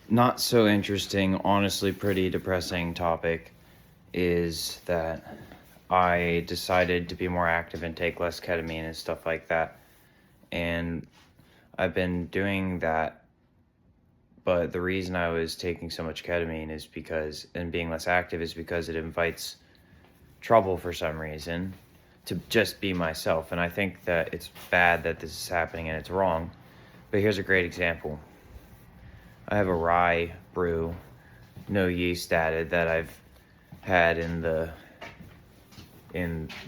not so interesting, honestly pretty depressing topic is that I decided to be more active and take less ketamine and stuff like that. And I've been doing that, but the reason I was taking so much ketamine is because, and being less active, is because it invites trouble for some reason to just be myself. And I think that it's bad that this is happening and it's wrong. But here's a great example. I have a rye brew, no yeast added, that I've had in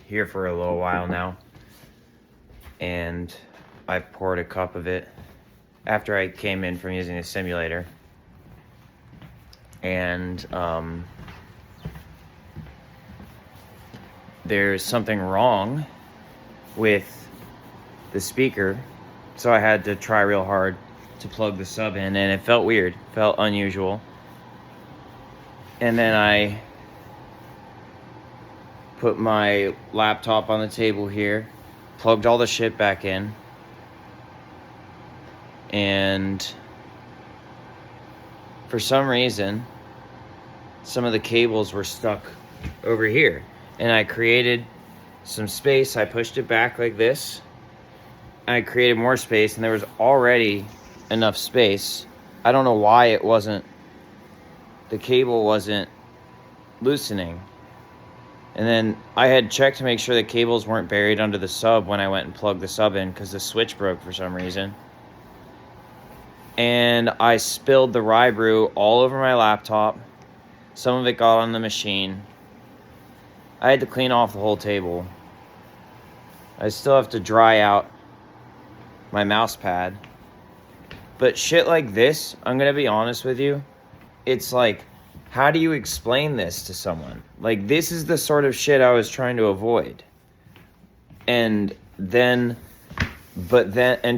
here for a little while now. And I poured a cup of it after I came in from using the simulator. And there's something wrong with the speaker, so I had to try real hard to plug the sub in, and it felt weird, felt unusual. And then I put my laptop on the table here, plugged all the shit back in, and for some reason, some of the cables were stuck over here. And I created some space. I pushed it back like this. And I created more space, and there was already enough space. I don't know why the cable wasn't loosening. And then I had checked to make sure the cables weren't buried under the sub when I went and plugged the sub in, because the switch broke for some reason. And I spilled the rye brew all over my laptop. Some of it got on the machine. I had to clean off the whole table. I still have to dry out my mouse pad. But shit like this, I'm gonna be honest with you, it's like, how do you explain this to someone? Like, this is the sort of shit I was trying to avoid. And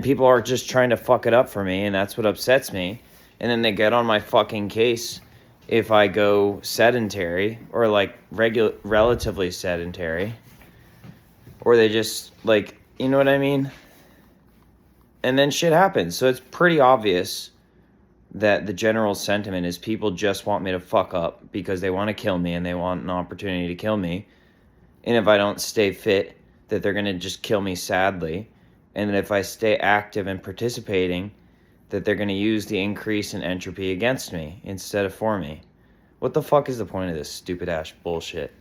people are just trying to fuck it up for me, and that's what upsets me. And then they get on my fucking case if I go sedentary, or like relatively sedentary, or they just, like, you know what I mean? And then shit happens. So it's pretty obvious that the general sentiment is people just want me to fuck up because they want to kill me and they want an opportunity to kill me. And if I don't stay fit, that they're going to just kill me sadly. And that if I stay active and participating, that they're going to use the increase in entropy against me instead of for me. What the fuck is the point of this stupid ass bullshit?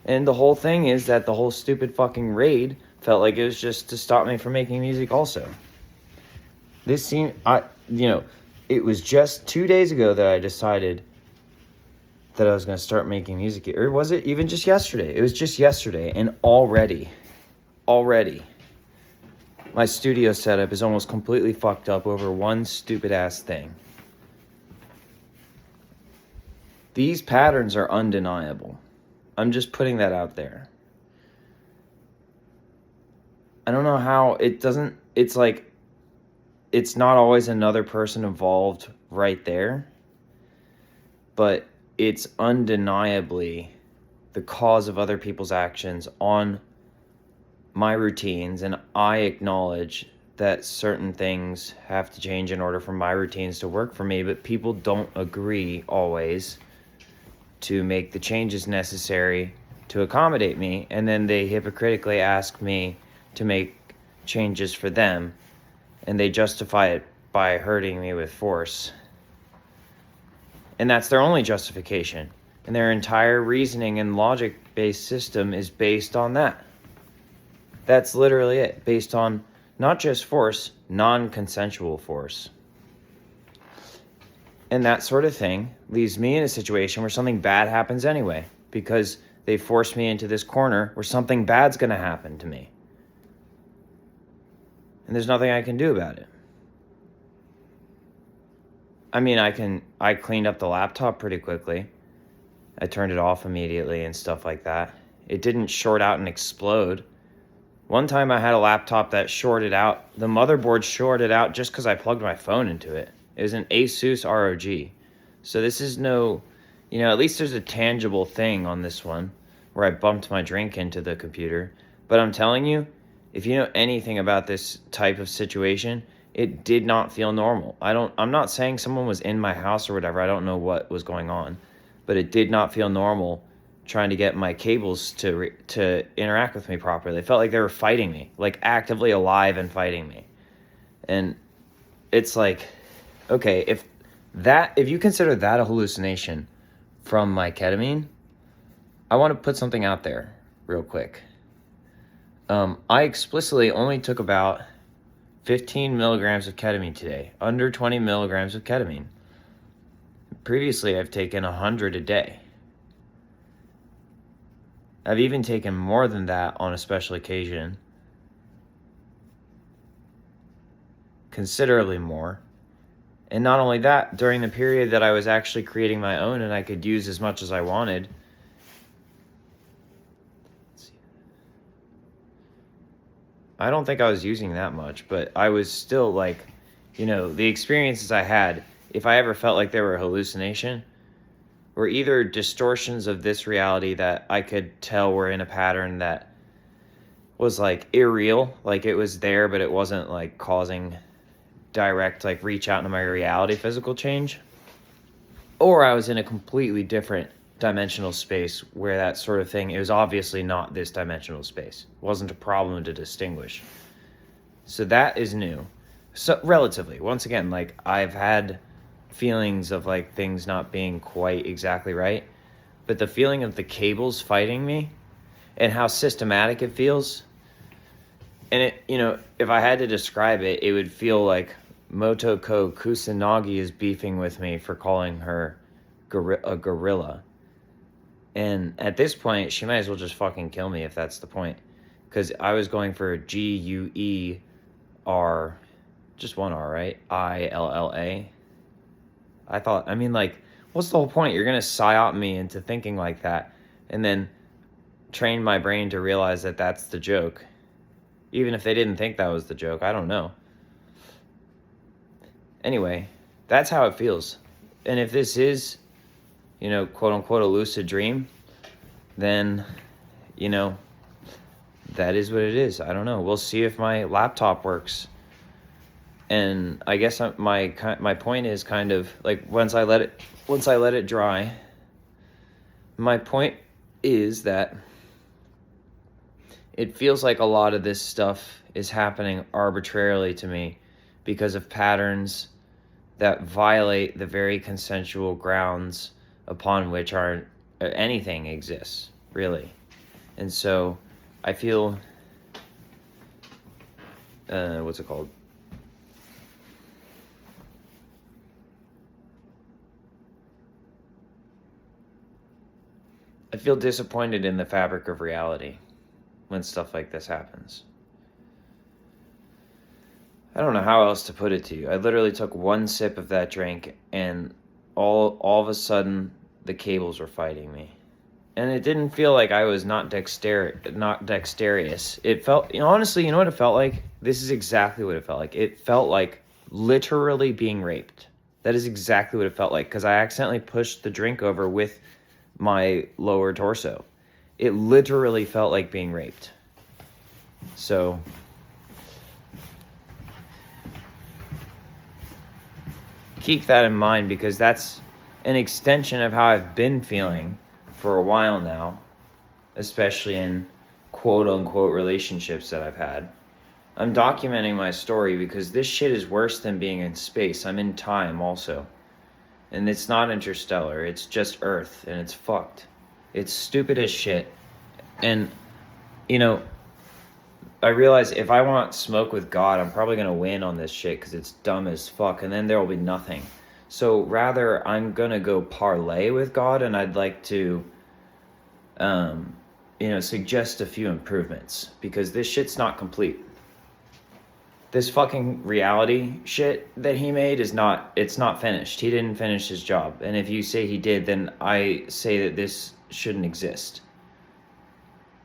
And the whole thing is that the whole stupid fucking raid felt like it was just to stop me from making music also. This seemed, it was just 2 days ago that I decided that I was going to start making music. Or was it even just yesterday? It was just yesterday, and already, my studio setup is almost completely fucked up over one stupid ass thing. These patterns are undeniable. I'm just putting that out there. I don't know how it's like, it's not always another person involved right there, but it's undeniably the cause of other people's actions on my routines, and I acknowledge that certain things have to change in order for my routines to work for me, but people don't agree always to make the changes necessary to accommodate me, and then they hypocritically ask me to make changes for them, and they justify it by hurting me with force. And that's their only justification. And their entire reasoning and logic-based system is based on that. That's literally it. Based on not just force, non-consensual force. And that sort of thing leaves me in a situation where something bad happens anyway, because they force me into this corner where something bad's going to happen to me. And there's nothing I can do about it. I mean, I cleaned up the laptop pretty quickly. I turned it off immediately and stuff like that. It didn't short out and explode. One time I had a laptop that shorted out. The motherboard shorted out just because I plugged my phone into it. It was an Asus ROG. So this is no, at least there's a tangible thing on this one where I bumped my drink into the computer. But I'm telling you, if you know anything about this type of situation, It did not feel normal. I'm not saying someone was in my house or whatever. I don't know what was going on, but it did not feel normal trying to get my cables to interact with me properly. It felt like they were fighting me, like actively alive and fighting me. And it's like, okay, if you consider that a hallucination from my ketamine, I want to put something out there real quick. I explicitly only took about 15 milligrams of ketamine today, under 20 milligrams of ketamine. Previously, I've taken 100 a day. I've even taken more than that on a special occasion. Considerably more. And not only that, during the period that I was actually creating my own and I could use as much as I wanted, I don't think I was using that much, but I was still like, the experiences I had, if I ever felt like they were a hallucination, were either distortions of this reality that I could tell were in a pattern that was like irreal, like it was there, but it wasn't like causing direct, like reach out into my reality physical change, or I was in a completely different dimensional space where that sort of thing, it was obviously not this dimensional space. It wasn't a problem to distinguish. So that is new. So relatively, once again, like I've had feelings of like things not being quite exactly right, but the feeling of the cables fighting me and how systematic it feels, and it, if I had to describe it, it would feel like Motoko Kusanagi is beefing with me for calling her a gorilla. And at this point, she might as well just fucking kill me if that's the point. Because I was going for G-U-E-R, just one R, right? I-L-L-A. What's the whole point? You're going to psyop me into thinking like that and then train my brain to realize that that's the joke. Even if they didn't think that was the joke, I don't know. Anyway, that's how it feels. And if this is, quote unquote, a lucid dream, then, that is what it is. I don't know. We'll see if my laptop works. And I guess my point is kind of like once I let it dry, my point is that it feels like a lot of this stuff is happening arbitrarily to me because of patterns that violate the very consensual grounds upon which anything exists, really. And so I feel, what's it called? I feel disappointed in the fabric of reality when stuff like this happens. I don't know how else to put it to you. I literally took one sip of that drink and all of a sudden the cables were fighting me. And it didn't feel like I was not dexterous. It felt, honestly, you know what it felt like? This is exactly what it felt like. It felt like literally being raped. That is exactly what it felt like, because I accidentally pushed the drink over with my lower torso. It literally felt like being raped. So keep that in mind, because that's an extension of how I've been feeling for a while now, especially in quote-unquote relationships that I've had. I'm documenting my story because this shit is worse than being in space. I'm in time also. And it's not interstellar, it's just Earth, and it's fucked. It's stupid as shit. And, I realize if I want smoke with God, I'm probably going to win on this shit because it's dumb as fuck, and then there will be nothing. So rather, I'm going to go parlay with God, and I'd like to, suggest a few improvements, because this shit's not complete. This fucking reality shit that he made it's not finished. He didn't finish his job. And if you say he did, then I say that this shouldn't exist.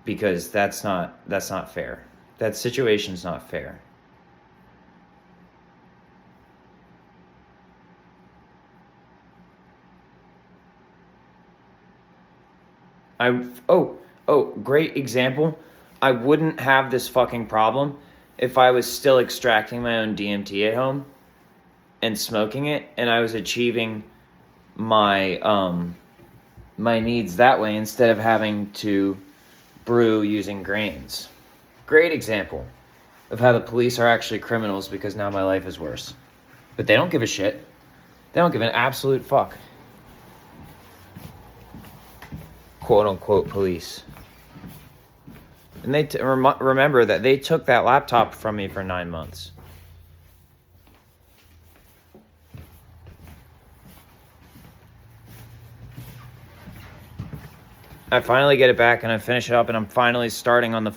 Because that's not fair. That situation's not fair. Great example. I wouldn't have this fucking problem if I was still extracting my own DMT at home and smoking it, and I was achieving my my needs that way instead of having to brew using grains. Great example of how the police are actually criminals, because now my life is worse. But they don't give a shit. They don't give an absolute fuck. Quote unquote police. And they remember that they took that laptop from me for 9 months. I finally get it back and I finish it up and I'm finally starting on the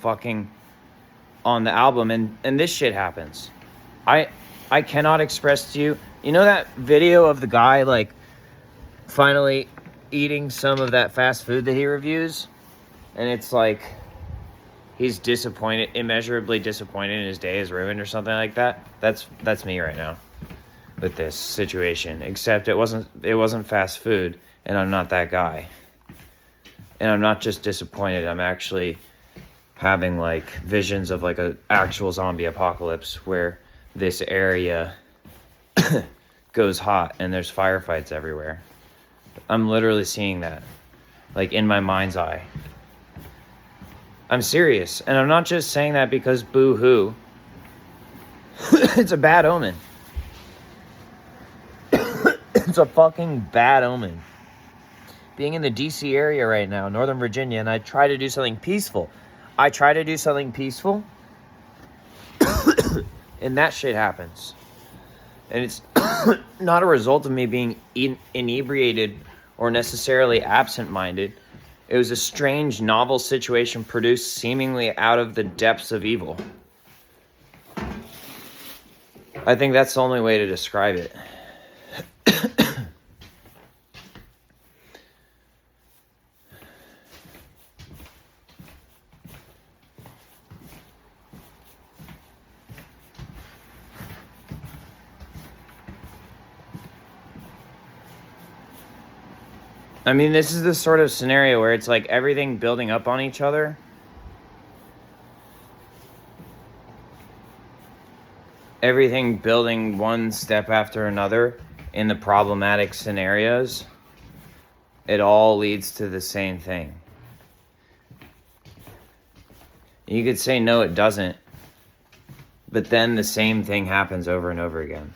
album, and this shit happens. I cannot express to you, you know that video of the guy like finally eating some of that fast food that he reviews, and it's like he's disappointed, immeasurably disappointed, and his day is ruined or something like that. That's me right now with this situation, except it wasn't fast food, and I'm not that guy. And I'm not just disappointed, I'm actually having like visions of like a actual zombie apocalypse where this area goes hot and there's firefights everywhere. I'm literally seeing that, like in my mind's eye. I'm serious, and I'm not just saying that because boo-hoo. It's a bad omen. It's a fucking bad omen. Being in the DC area right now, Northern Virginia, and I try to do something peaceful. And that shit happens. And it's not a result of me being inebriated or necessarily absent-minded. It was a strange, novel situation produced seemingly out of the depths of evil. I think that's the only way to describe it. I mean, this is the sort of scenario where it's like everything building up on each other. Everything building one step after another in the problematic scenarios. It all leads to the same thing. You could say, no, it doesn't. But then the same thing happens over and over again.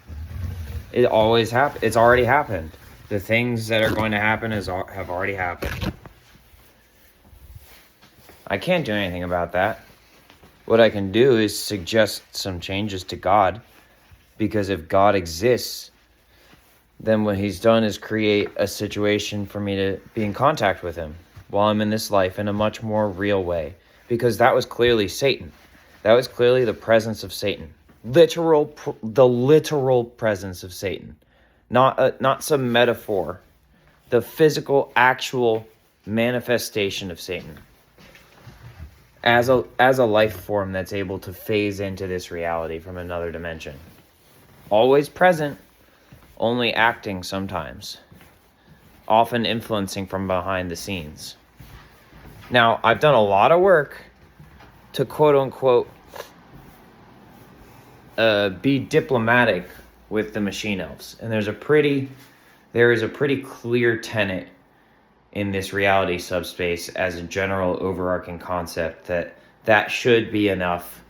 It always happens. It's already happened. The things that are going to happen have already happened. I can't do anything about that. What I can do is suggest some changes to God. Because if God exists, then what he's done is create a situation for me to be in contact with him while I'm in this life in a much more real way. Because that was clearly Satan. That was clearly the presence of Satan. The literal presence of Satan. Not some metaphor. The physical, actual manifestation of Satan. As a life form that's able to phase into this reality from another dimension. Always present, only acting sometimes. Often influencing from behind the scenes. Now, I've done a lot of work to quote-unquote be diplomatic with the machine elves. And there is a pretty clear tenet in this reality subspace as a general overarching concept that should be enough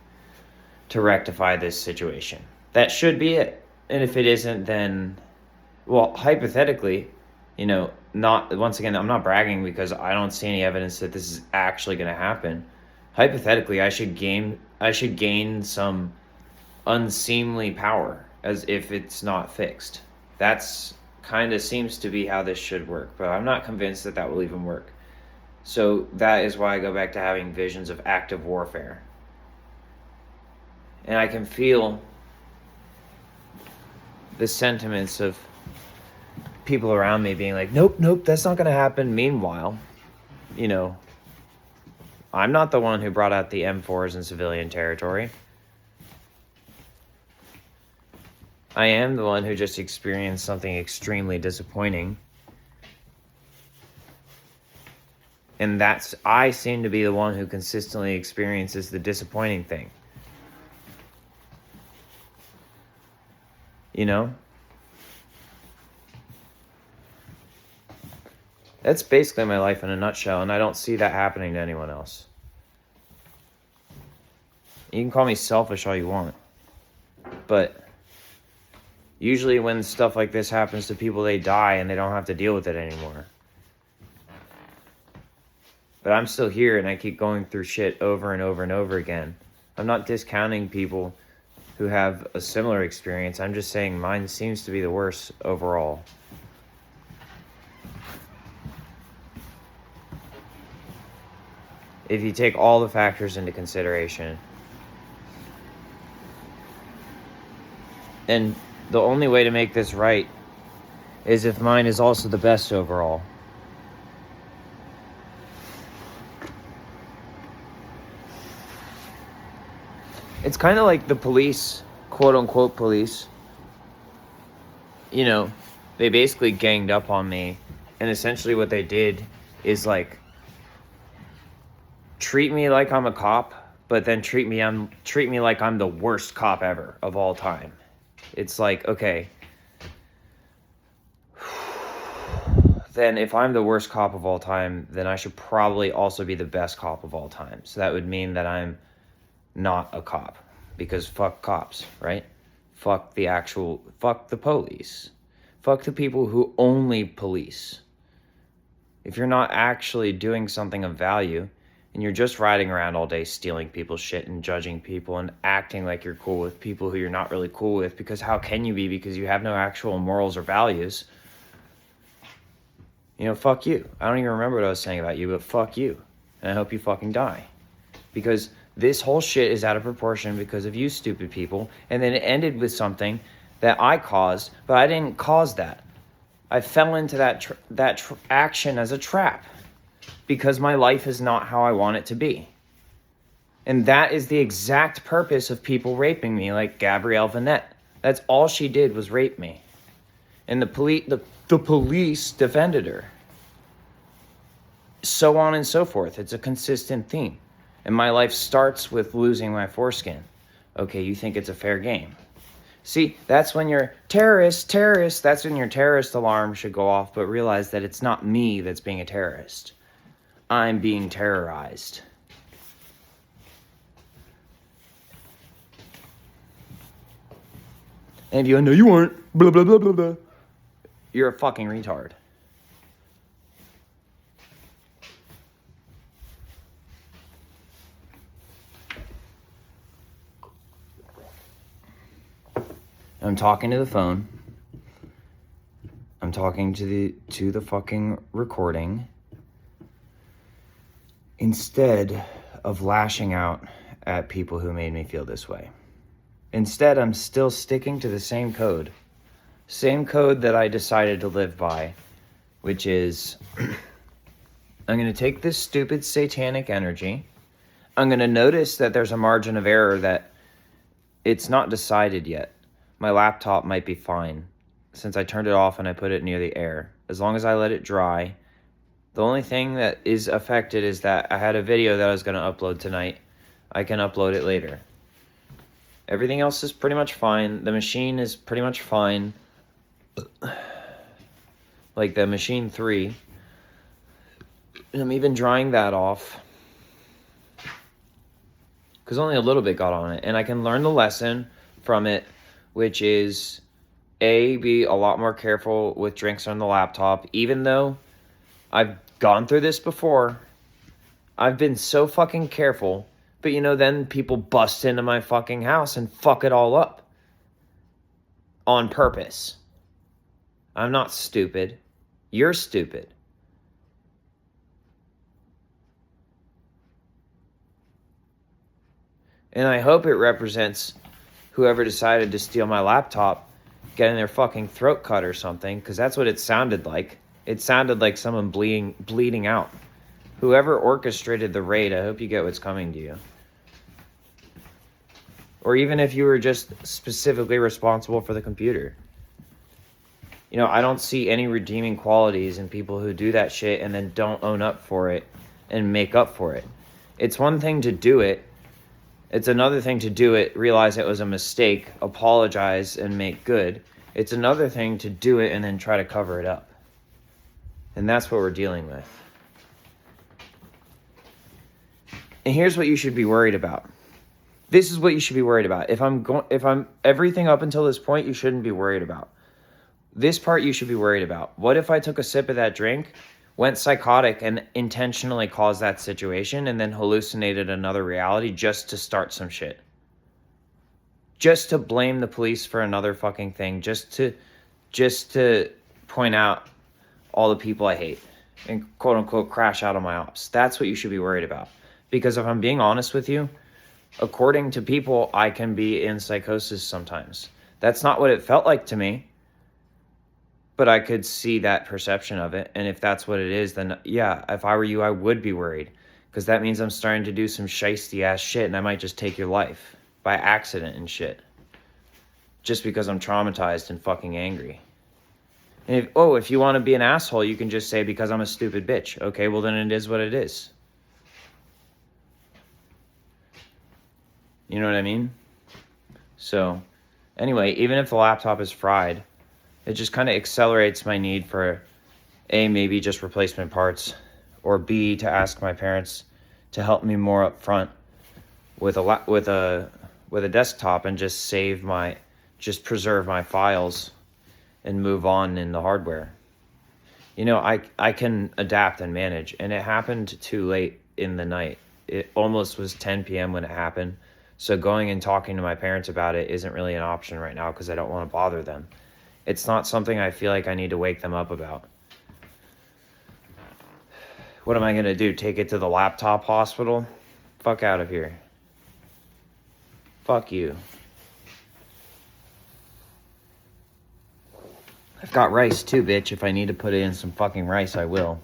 to rectify this situation. That should be it. And if it isn't, then, well, hypothetically, once again, I'm not bragging because I don't see any evidence that this is actually going to happen. Hypothetically, I should gain some unseemly power as if it's not fixed. That's kind of seems to be how this should work, but I'm not convinced that will even work. So that is why I go back to having visions of active warfare. And I can feel the sentiments of people around me being like, nope, that's not going to happen. Meanwhile, I'm not the one who brought out the M4s in civilian territory. I am the one who just experienced something extremely disappointing. And I seem to be the one who consistently experiences the disappointing thing. You know? That's basically my life in a nutshell, and I don't see that happening to anyone else. You can call me selfish all you want, but usually when stuff like this happens to people, they die and they don't have to deal with it anymore. But I'm still here and I keep going through shit over and over and over again. I'm not discounting people who have a similar experience. I'm just saying mine seems to be the worst overall. If you take all the factors into consideration. And the only way to make this right is if mine is also the best overall. It's kind of like the police, quote unquote police. You know, they basically ganged up on me. And essentially what they did is like treat me like I'm a cop, but then treat me like I'm the worst cop ever of all time. It's like, okay, then if I'm the worst cop of all time, then I should probably also be the best cop of all time. So that would mean that I'm not a cop, because fuck cops, right? Fuck the police. Fuck the people who only police. If you're not actually doing something of value, and you're just riding around all day stealing people's shit and judging people and acting like you're cool with people who you're not really cool with, because how can you be, because you have no actual morals or values? You know, fuck you. I don't even remember what I was saying about you, but fuck you. And I hope you fucking die. Because this whole shit is out of proportion because of you stupid people. And then it ended with something that I caused, but I didn't cause that. I fell into that action as a trap. Because my life is not how I want it to be. And that is the exact purpose of people raping me, like Gabrielle Vanette. That's all she did was rape me. And the police defended her. So on and so forth. It's a consistent theme. And my life starts with losing my foreskin. Okay, you think it's a fair game. See, that's when your terrorist, that's when your terrorist alarm should go off, but realize that it's not me that's being a terrorist. I'm being terrorized. And if you know you aren't, blah, blah, blah, blah, blah, you're a fucking retard. I'm talking to the phone. I'm talking to the fucking recording. Instead of lashing out at people who made me feel this way. Instead, I'm still sticking to the same code. Same code that I decided to live by, which is I'm going to take this stupid satanic energy. I'm going to notice that there's a margin of error that it's not decided yet. My laptop might be fine since I turned it off and I put it near the air. As long as I let it dry. The only thing that is affected is that I had a video that I was going to upload tonight. I can upload it later. Everything else is pretty much fine. The machine is pretty much fine. Like the machine 3. And I'm even drying that off. Because only a little bit got on it. And I can learn the lesson from it, which is A, be a lot more careful with drinks on the laptop, even though I've gone through this before. I've been so fucking careful. But, you know, then people bust into my fucking house and fuck it all up. On purpose. I'm not stupid. You're stupid. And I hope it represents whoever decided to steal my laptop getting their fucking throat cut or something, because that's what it sounded like. It sounded like someone bleeding out. Whoever orchestrated the raid, I hope you get what's coming to you. Or even if you were just specifically responsible for the computer. You know, I don't see any redeeming qualities in people who do that shit and then don't own up for it and make up for it. It's one thing to do it It's another thing to do it, realize it was a mistake, apologize, and make good. It's another thing to do it and then try to cover it up. And that's what we're dealing with. And here's what you should be worried about. This is what you should be worried about. If I'm everything up until this point, you shouldn't be worried about. This part you should be worried about. What if I took a sip of that drink, went psychotic, and intentionally caused that situation, and then hallucinated another reality just to start some shit? Just to blame the police for another fucking thing. Just to point out all the people I hate and quote unquote crash out of my ops. That's what you should be worried about. Because if I'm being honest with you, according to people, I can be in psychosis sometimes. That's not what it felt like to me. But I could see that perception of it. And if that's what it is, then yeah, if I were you, I would be worried. Because that means I'm starting to do some shiesty ass shit and I might just take your life by accident and shit. Just because I'm traumatized and fucking angry. And if you want to be an asshole, you can just say because I'm a stupid bitch. Okay, well then it is what it is. You know what I mean? So, anyway, even if the laptop is fried, it just kind of accelerates my need for A, maybe just replacement parts, or B, to ask my parents to help me more up front with a desktop and just preserve my files and move on in the hardware. You know, I can adapt and manage, and it happened too late in the night. It almost was 10 p.m. when it happened. So going and talking to my parents about it isn't really an option right now because I don't want to bother them. It's not something I feel like I need to wake them up about. What am I going to do? Take it to the laptop hospital? Fuck out of here. Fuck you. I've got rice too, bitch. If I need to put in some fucking rice, I will.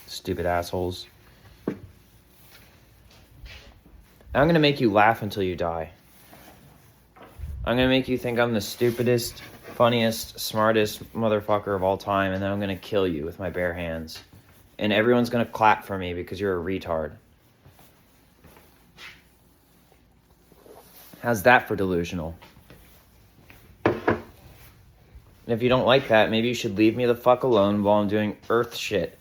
Stupid assholes. I'm going to make you laugh until you die. I'm going to make you think I'm the stupidest, funniest, smartest motherfucker of all time, and then I'm going to kill you with my bare hands. And everyone's going to clap for me because you're a retard. How's that for delusional? And if you don't like that, maybe you should leave me the fuck alone while I'm doing earth shit.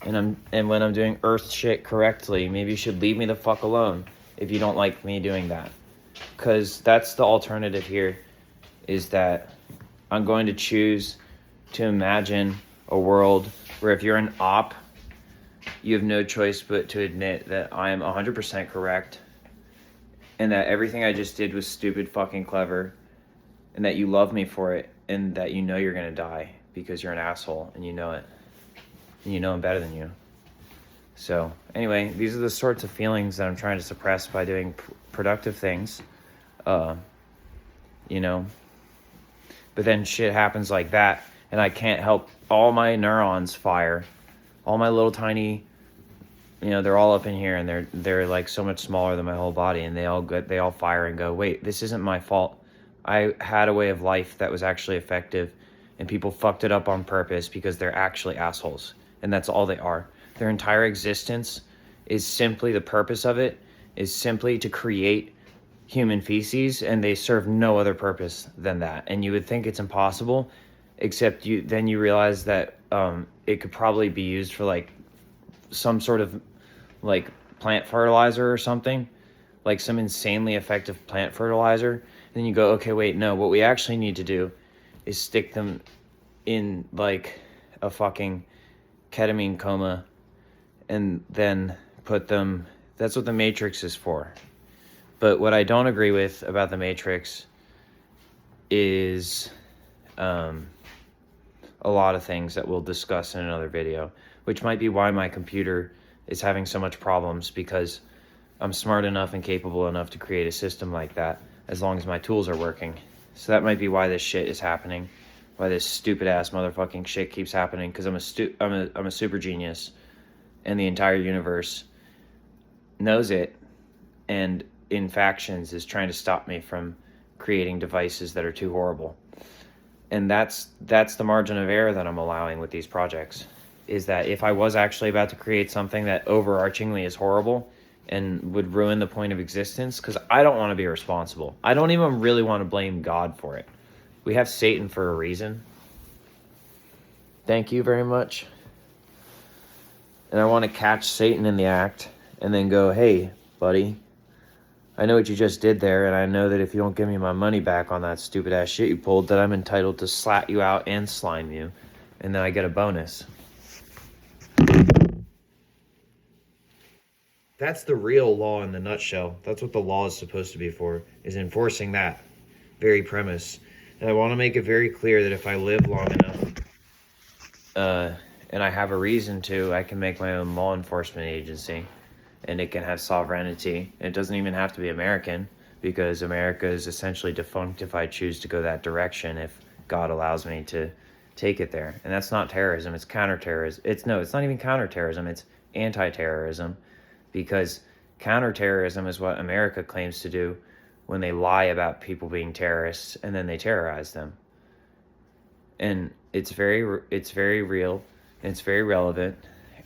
And when I'm doing earth shit correctly, maybe you should leave me the fuck alone if you don't like me doing that. Because that's the alternative here, is that I'm going to choose to imagine a world where if you're an op, you have no choice but to admit that I am 100% correct and that everything I just did was stupid fucking clever and that you love me for it and that you know you're going to die because you're an asshole and you know it. And you know I'm better than you. So, anyway, these are the sorts of feelings that I'm trying to suppress by doing productive things. You know. But then shit happens like that, and I can't help all my neurons fire. All my little tiny, you know, they're all up in here, and they're like so much smaller than my whole body, and they all fire and go, wait, this isn't my fault. I had a way of life that was actually effective, and people fucked it up on purpose because they're actually assholes, and that's all they are. Their entire existence is simply, the purpose of it is simply to create human feces, and they serve no other purpose than that. And you would think it's impossible, except then you realize that it could probably be used for like some sort of like plant fertilizer or something, like some insanely effective plant fertilizer. And then you go, okay, wait, no, what we actually need to do is stick them in like a fucking ketamine coma and then put them, that's what the Matrix is for. But what I don't agree with about the Matrix is a lot of things that we'll discuss in another video, which might be why my computer is having so much problems, because I'm smart enough and capable enough to create a system like that as long as my tools are working. So that might be why this shit is happening, why this stupid ass motherfucking shit keeps happening, because I'm a super genius and the entire universe knows it, and in factions is trying to stop me from creating devices that are too horrible. And that's the margin of error that I'm allowing with these projects, is that if I was actually about to create something that overarchingly is horrible, and would ruin the point of existence, because I don't want to be responsible. I don't even really want to blame God for it. We have Satan for a reason. Thank you very much. And I want to catch Satan in the act and then go, hey, buddy, I know what you just did there, and I know that if you don't give me my money back on that stupid ass shit you pulled, that I'm entitled to slat you out and slime you, and then I get a bonus. That's the real law in the nutshell. That's what the law is supposed to be for, is enforcing that very premise. And I want to make it very clear that if I live long enough, and I have a reason to, I can make my own law enforcement agency, and it can have sovereignty. It doesn't even have to be American, because America is essentially defunct if I choose to go that direction, if God allows me to take it there. And that's not terrorism, it's counterterrorism. It's not even counterterrorism, it's anti-terrorism, because counterterrorism is what America claims to do when they lie about people being terrorists and then they terrorize them. And it's very real, and it's very relevant,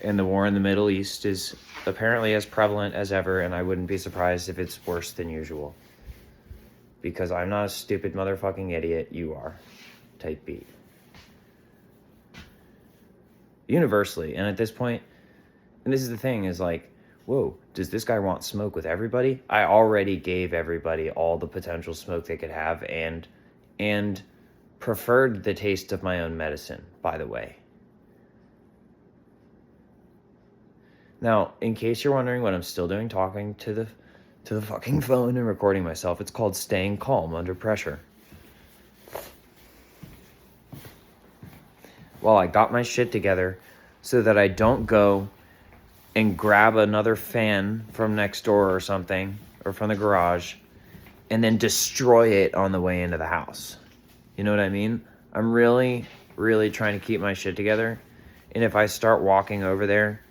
and the war in the Middle East is apparently as prevalent as ever, and I wouldn't be surprised if it's worse than usual. Because I'm not a stupid motherfucking idiot, you are. Type beat. Universally, and at this point, and this is the thing, is like, whoa, does this guy want smoke with everybody? I already gave everybody all the potential smoke they could have, and preferred the taste of my own medicine, by the way. Now, in case you're wondering what I'm still doing, talking to the fucking phone and recording myself, it's called staying calm under pressure. Well, I got my shit together so that I don't go and grab another fan from next door or something, or from the garage, and then destroy it on the way into the house. You know what I mean? I'm really, really trying to keep my shit together. And if I start walking over there,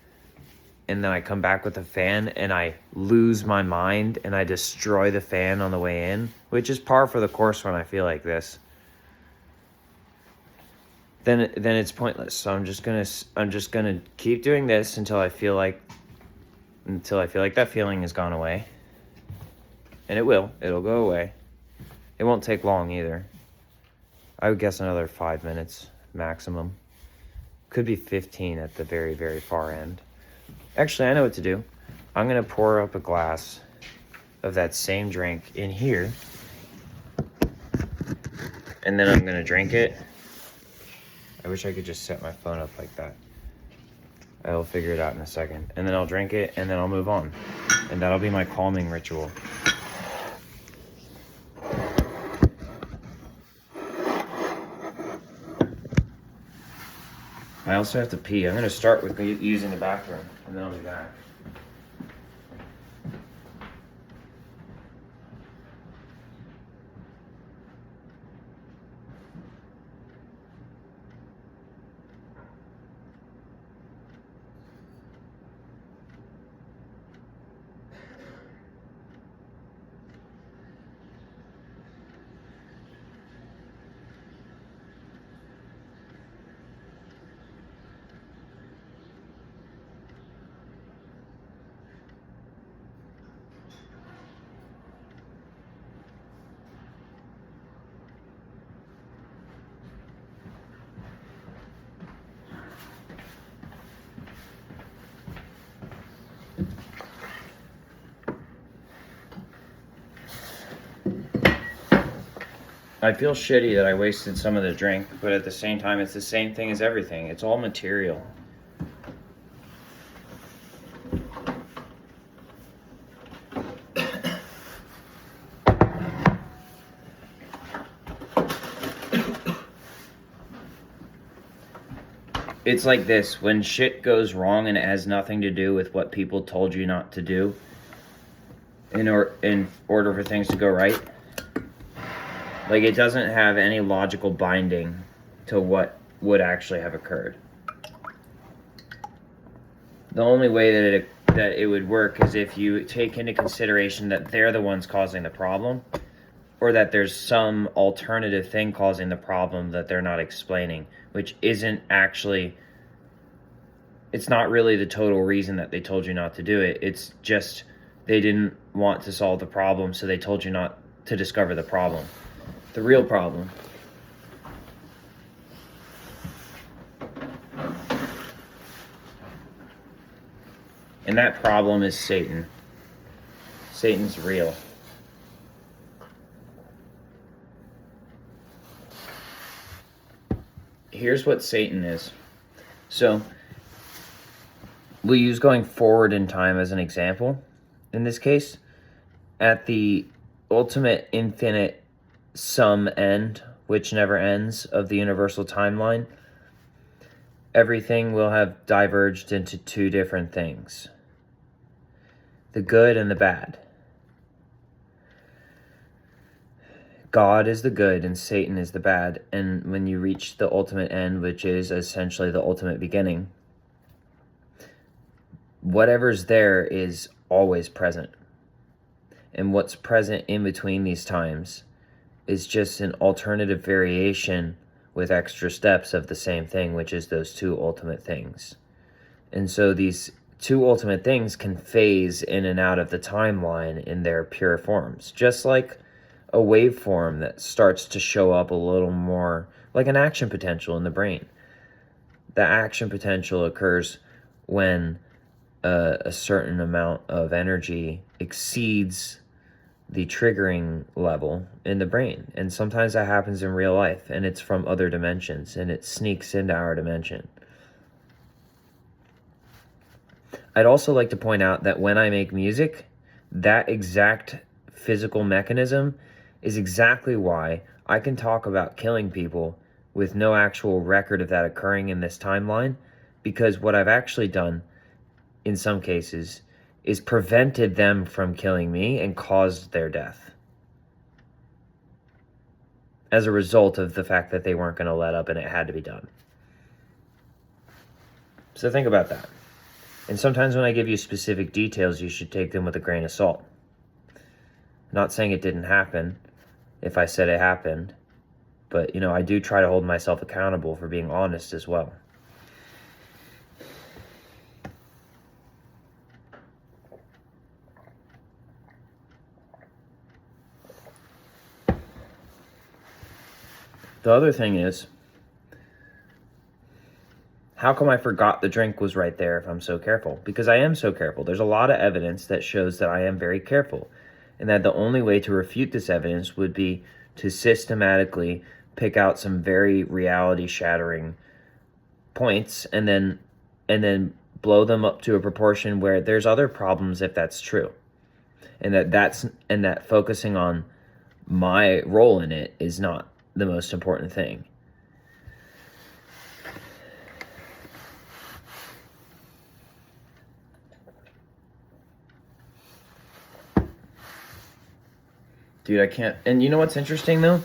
and then I come back with a fan, and I lose my mind, and I destroy the fan on the way in, which is par for the course when I feel like this, then it's pointless. So I'm just gonna keep doing this until I feel like that feeling has gone away. And it'll go away. It won't take long either. I would guess another 5 minutes maximum. Could be 15 at the very, very far end. Actually, I know what to do. I'm gonna pour up a glass of that same drink in here, and then I'm gonna drink it. I wish I could just set my phone up like that. I'll figure it out in a second. And then I'll drink it, and then I'll move on. And that'll be my calming ritual. I also have to pee. I'm going to start with using the bathroom, and then I'll be back. I feel shitty that I wasted some of the drink, but at the same time, it's the same thing as everything. It's all material. It's like this, when shit goes wrong and it has nothing to do with what people told you not to do, in order for things to go right, like, it doesn't have any logical binding to what would actually have occurred. The only way that it would work is if you take into consideration that they're the ones causing the problem, or that there's some alternative thing causing the problem that they're not explaining, which isn't actually, it's not really the total reason that they told you not to do it. It's just They didn't want to solve the problem, so they told you not to discover the problem. The real problem. And that problem is Satan. Satan's real. Here's what Satan is. So, we'll use going forward in time as an example. In this case, at the ultimate infinite sum end, which never ends, of the universal timeline, everything will have diverged into two different things: the good and the bad. God is the good and Satan is the bad. And when you reach the ultimate end, which is essentially the ultimate beginning, whatever's there is always present. And what's present in between these times is just an alternative variation with extra steps of the same thing, which is those two ultimate things. And so these two ultimate things can phase in and out of the timeline in their pure forms, just like a waveform that starts to show up a little more like an action potential in the brain. The action potential occurs when a certain amount of energy exceeds the triggering level in the brain. And sometimes that happens in real life, and it's from other dimensions, and it sneaks into our dimension. I'd also like to point out that when I make music, that exact physical mechanism is exactly why I can talk about killing people with no actual record of that occurring in this timeline, because what I've actually done in some cases is prevented them from killing me and caused their death as a result of the fact that they weren't going to let up and it had to be done. So think about that. And sometimes when I give you specific details, you should take them with a grain of salt. Not saying it didn't happen if I said it happened, but I do try to hold myself accountable for being honest as well. The other thing is, how come I forgot the drink was right there if I'm so careful? Because I am so careful. There's a lot of evidence that shows that I am very careful, and that the only way to refute this evidence would be to systematically pick out some very reality-shattering points and then blow them up to a proportion where there's other problems if that's true, and that focusing on my role in it is not the most important thing. Dude, I can't. And you know what's interesting, though?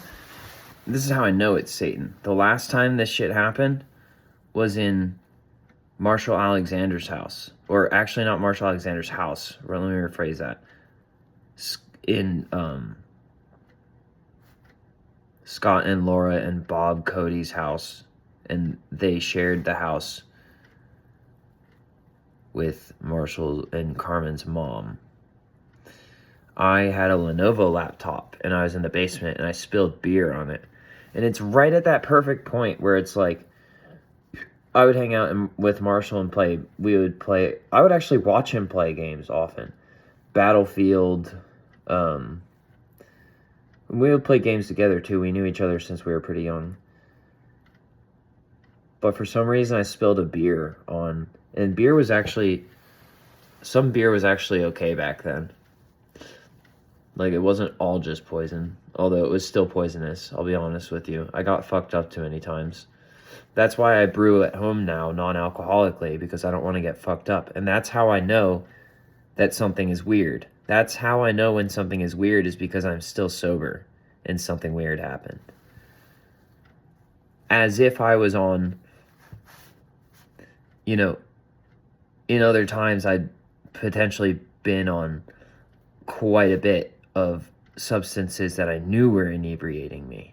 This is how I know it's Satan. The last time this shit happened was in Marshall Alexander's house. Or actually, not Marshall Alexander's house. Let me rephrase that. In Scott and Laura and Bob Cody's house. And they shared the house with Marshall and Carmen's mom. I had a Lenovo laptop and I was in the basement and I spilled beer on it. And it's right at that perfect point where it's like, I would hang out with Marshall and play. I would actually watch him play games often. Battlefield. We would play games together too. We knew each other since we were pretty young. But for some reason I spilled a beer on, and some beer was actually okay back then. Like, it wasn't all just poison, although it was still poisonous, I'll be honest with you. I got fucked up too many times. That's why I brew at home now, non-alcoholically, because I don't want to get fucked up. And that's how I know that something is weird. That's how I know when something is weird, is because I'm still sober and something weird happened. As if I was on, in other times I'd potentially been on quite a bit of substances that I knew were inebriating me.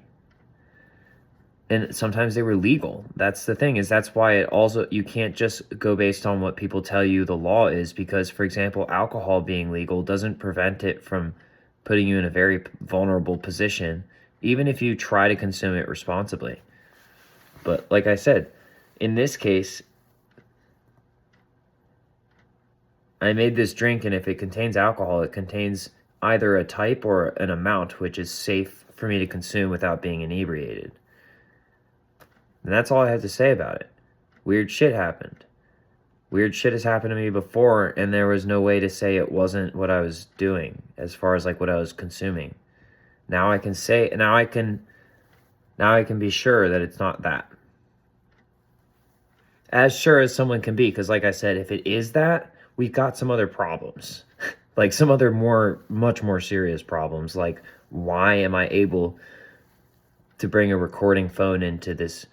And sometimes they were legal. That's the thing, is that's why it also, you can't just go based on what people tell you the law is, because, for example, alcohol being legal doesn't prevent it from putting you in a very vulnerable position, even if you try to consume it responsibly. But like I said, in this case, I made this drink, and if it contains alcohol, it contains either a type or an amount which is safe for me to consume without being inebriated. And that's all I have to say about it. Weird shit happened. Weird shit has happened to me before, and there was no way to say it wasn't what I was doing as far as like what I was consuming. Now I can say, now I can be sure that it's not that. As sure as someone can be, because like I said, if it is that, we've got some other problems. Like some other much more serious problems. Like, why am I able to bring a recording phone into this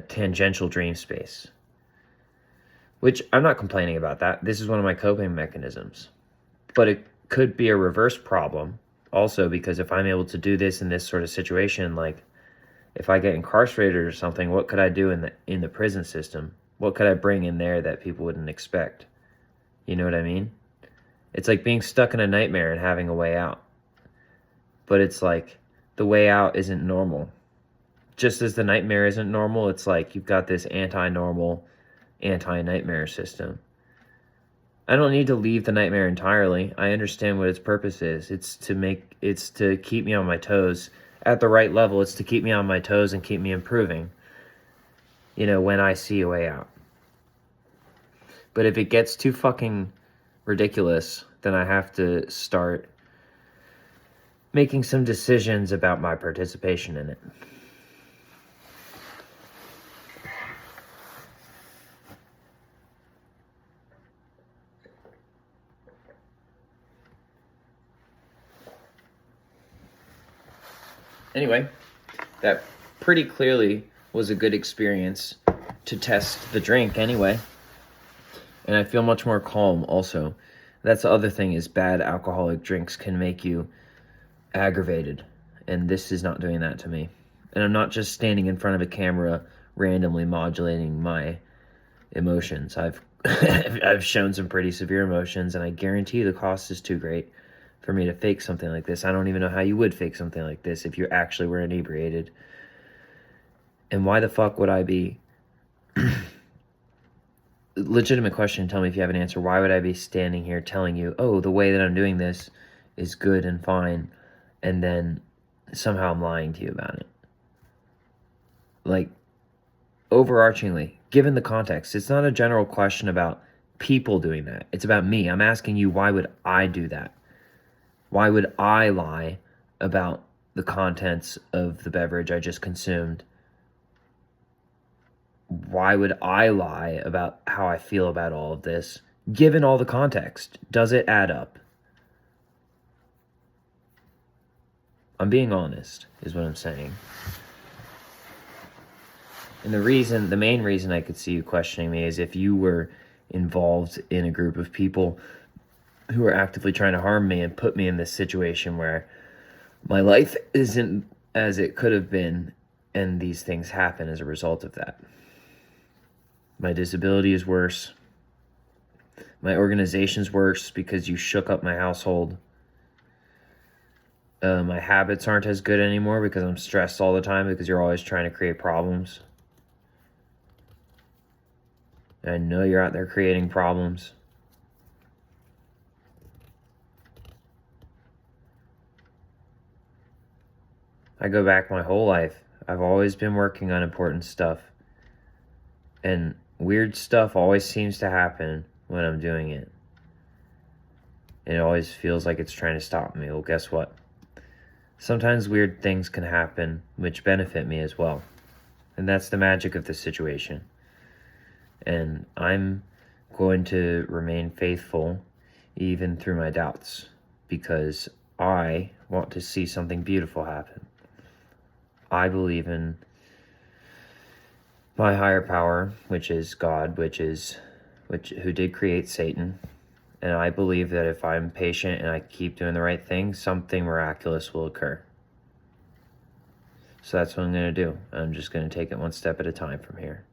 tangential dream space? Which, I'm not complaining about that. This is one of my coping mechanisms. But it could be a reverse problem also, because if I'm able to do this in this sort of situation, like if I get incarcerated or something, what could I do in the prison system? What could I bring in there that people wouldn't expect? You know what I mean? It's like being stuck in a nightmare and having a way out. But it's like the way out isn't normal. Just as the nightmare isn't normal, it's like you've got this anti-normal, anti-nightmare system. I don't need to leave the nightmare entirely. I understand what its purpose is. It's to keep me on my toes. At the right level, it's to keep me on my toes and keep me improving, you know, when I see a way out. But if it gets too fucking ridiculous, then I have to start making some decisions about my participation in it. Anyway, that pretty clearly was a good experience to test the drink anyway. And I feel much more calm also. That's the other thing, is bad alcoholic drinks can make you aggravated. And this is not doing that to me. And I'm not just standing in front of a camera randomly modulating my emotions. I've shown some pretty severe emotions, and I guarantee the cost is too great for me to fake something like this. I don't even know how you would fake something like this if you actually were inebriated. And why the fuck would I be... Legitimate question, tell me if you have an answer. Why would I be standing here telling you, oh, the way that I'm doing this is good and fine, and then somehow I'm lying to you about it? Like, overarchingly, given the context, it's not a general question about people doing that. It's about me. I'm asking you, why would I do that? Why would I lie about the contents of the beverage I just consumed? Why would I lie about how I feel about all of this, given all the context? Does it add up? I'm being honest, is what I'm saying. And the main reason I could see you questioning me is if you were involved in a group of people who are actively trying to harm me and put me in this situation where my life isn't as it could have been, and these things happen as a result of that. My disability is worse. My organization's worse because you shook up my household. My habits aren't as good anymore because I'm stressed all the time because you're always trying to create problems. And I know you're out there creating problems. I go back my whole life. I've always been working on important stuff. And weird stuff always seems to happen when I'm doing it. And it always feels like it's trying to stop me. Well, guess what? Sometimes weird things can happen which benefit me as well. And that's the magic of the situation. And I'm going to remain faithful even through my doubts, because I want to see something beautiful happen. I believe in my higher power, which is God, who did create Satan. And I believe that if I'm patient and I keep doing the right thing, something miraculous will occur. So that's what I'm going to do. I'm just going to take it one step at a time from here.